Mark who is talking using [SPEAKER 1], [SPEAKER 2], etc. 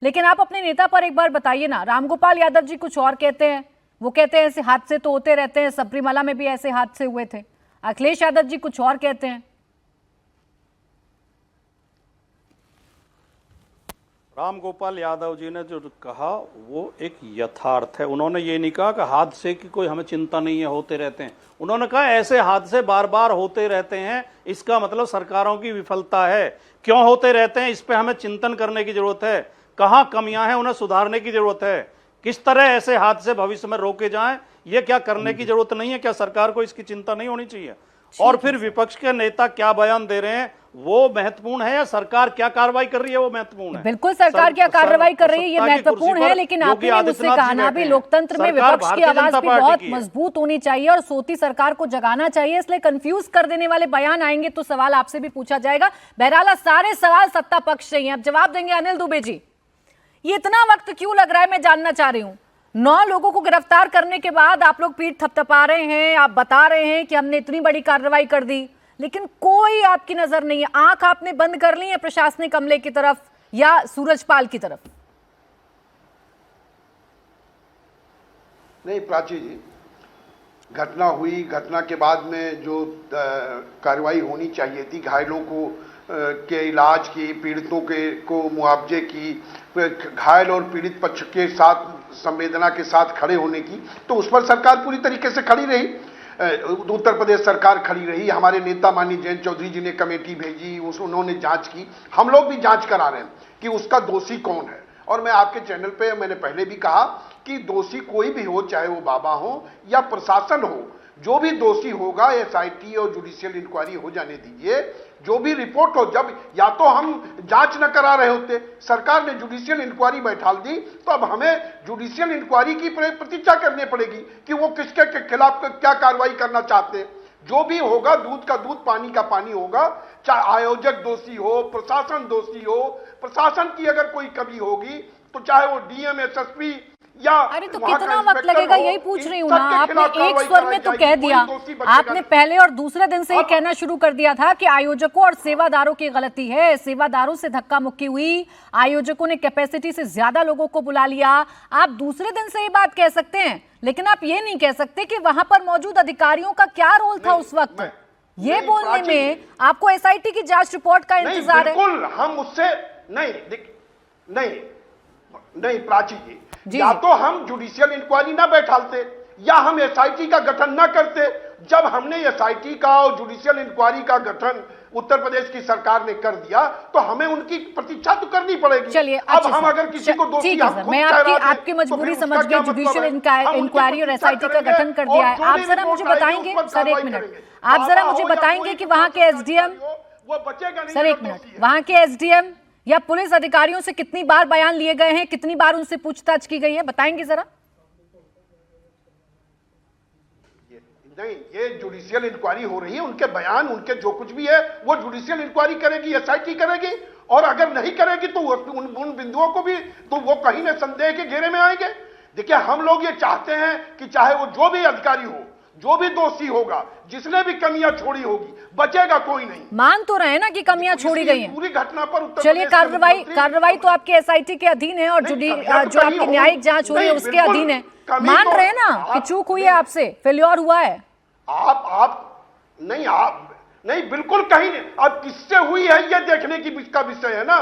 [SPEAKER 1] लेकिन आप अपने नेता पर एक बार बताइए ना। रामगोपाल यादव जी कुछ और कहते हैं, वो कहते हैं ऐसे हादसे तो होते रहते हैं, सबरीमाला में भी ऐसे हादसे हुए थे। अखिलेश यादव जी कुछ और कहते हैं।
[SPEAKER 2] रामगोपाल यादव जी ने जो कहा वो एक यथार्थ है। उन्होंने ये नहीं कहा कि हादसे की कोई हमें चिंता नहीं है, होते रहते हैं। उन्होंने कहा ऐसे हादसे बार बार होते रहते हैं, इसका मतलब सरकारों की विफलता है। क्यों होते रहते हैं, इस पे हमें चिंतन करने की जरूरत है। कहाँ कमियां हैं, उन्हें सुधारने की जरूरत है। किस तरह ऐसे हादसे भविष्य में रोके जाएं, ये क्या करने की जरूरत नहीं है? क्या सरकार को इसकी चिंता नहीं होनी चाहिए? और फिर विपक्ष के नेता क्या बयान दे रहे हैं वो महत्वपूर्ण है, या सरकार क्या कार्रवाई कर रही है वो महत्वपूर्ण है?
[SPEAKER 1] बिल्कुल, सरकार क्या कार्रवाई कर रही है ये महत्वपूर्ण है, लेकिन आपने मुझसे कहा ना भी लोकतंत्र में विपक्ष की आवाज भी बहुत मजबूत होनी चाहिए और सोती सरकार को जगाना चाहिए, इसलिए कंफ्यूज कर देने वाले बयान आएंगे तो सवाल आपसे भी पूछा जाएगा। बहरहाल सारे सवाल सत्ता पक्ष से ही हैं। अब जवाब देंगे अनिल दुबे जी। ये इतना वक्त क्यों लग रहा है, मैं जानना चाह रही हूँ। 9 लोगों को गिरफ्तार करने के बाद आप लोग पीठ थपथपा रहे हैं, आप बता रहे हैं कि हमने इतनी बड़ी कार्रवाई कर दी, लेकिन कोई आपकी नजर नहीं है। आंख आपने बंद कर ली है प्रशासनिक अमले की तरफ या सूरजपाल की तरफ?
[SPEAKER 3] नहीं प्राची जी, घटना हुई, घटना के बाद में जो कार्रवाई होनी चाहिए थी, घायलों को के इलाज की, पीड़ितों के को मुआवजे की, घायल और पीड़ित पक्ष के साथ संवेदना के साथ खड़े होने की, तो उस पर सरकार पूरी तरीके से खड़ी रही। उत्तर प्रदेश सरकार खड़ी रही। हमारे नेता माननीय जयंत चौधरी जी ने कमेटी भेजी, उन्होंने जांच की। हम लोग भी जांच करा रहे हैं कि उसका दोषी कौन है। और मैं आपके चैनल पे मैंने पहले भी कहा कि दोषी कोई भी हो, चाहे वो बाबा हो या प्रशासन हो, जो भी दोषी होगा एसआईटी और जुडिशियल इंक्वायरी हो जाने दीजिए। जो भी रिपोर्ट हो, जब या तो हम जांच न करा रहे होते, सरकार ने जुडिशियल इंक्वायरी बैठा दी, तो अब हमें जुडिशियल इंक्वायरी की प्रतीक्षा करनी पड़ेगी कि वो किसके के खिलाफ क्या कार्रवाई करना चाहते हैं। जो भी होगा, दूध का दूध पानी का पानी होगा। चाहे आयोजक दोषी हो, प्रशासन दोषी हो, प्रशासन की अगर कोई कमी होगी तो चाहे वो डीएम, एसएसपी या
[SPEAKER 1] अरे तो कितना वक्त लगेगा, यही पूछ रही हूँ ना। आपने एक स्वर में तो कह दिया, आपने पहले और दूसरे दिन से ही कहना शुरू कर दिया था कि आयोजकों और सेवादारों की गलती है, सेवादारों से धक्का मुक्की हुई, आयोजकों ने कैपेसिटी से ज्यादा लोगों को बुला लिया। आप दूसरे दिन से ही बात कह सकते हैं, लेकिन आप ये नहीं कह सकते कि वहां पर मौजूद अधिकारियों का क्या रोल था उस वक्त। ये बोलने में आपको एसआईटी की जांच रिपोर्ट का इंतजार है।
[SPEAKER 3] बिल्कुल, हम उससे नहीं प्राची जी, या तो हम जुडिशियल इंक्वायरी ना बैठालते या हम एसआईटी का गठन ना करते। जब हमने एसआईटी का और जुडिशियल इंक्वायरी का गठन उत्तर प्रदेश की सरकार ने कर दिया, तो हमें उनकी प्रतीक्षा तो करनी पड़ेगी।
[SPEAKER 1] चलिए,
[SPEAKER 3] अब हम अगर किसी को दोषी,
[SPEAKER 1] मैं आपकी मजबूरी समझ गई। जुडिशियल इंक्वायरी और एसआईटी का गठन कर दिया है। आप जरा मुझे बताएंगे सर, एक मिनट, आप जरा मुझे बताएंगे कि वहां के एसडीएम, सर एक मिनट, वहां के एसडीएम या पुलिस अधिकारियों से कितनी बार बयान लिए गए हैं, कितनी बार उनसे पूछताछ की गई है, बताएंगे जरा?
[SPEAKER 3] नहीं, ये जुडिशियल इंक्वायरी हो रही है, उनके बयान, उनके जो कुछ भी है वो जुडिशियल इंक्वायरी करेगी, एसआईटी करेगी। और अगर नहीं करेगी तो उन बिंदुओं को भी तो वो कहीं न संदेह के घेरे में आएंगे। देखिए, हम लोग ये चाहते हैं कि चाहे वो जो भी अधिकारी हो, जो भी दोषी होगा, जिसने भी कमियां छोड़ी होगी, बचेगा कोई नहीं।
[SPEAKER 1] मान तो रहे ना कि कमियां छोड़ी गई हैं
[SPEAKER 3] पूरी घटना पर।
[SPEAKER 1] चलिए, कार्रवाई तो आपके एसआईटी के अधीन है और जो आपकी न्यायिक जांच हो रही है उसके अधीन है। मान रहे ना कि चूक हुई है, आपसे फेल्योर हुआ है।
[SPEAKER 3] आप नहीं बिल्कुल कहीं नहीं। अब किससे हुई है ये देखने की का विषय है ना।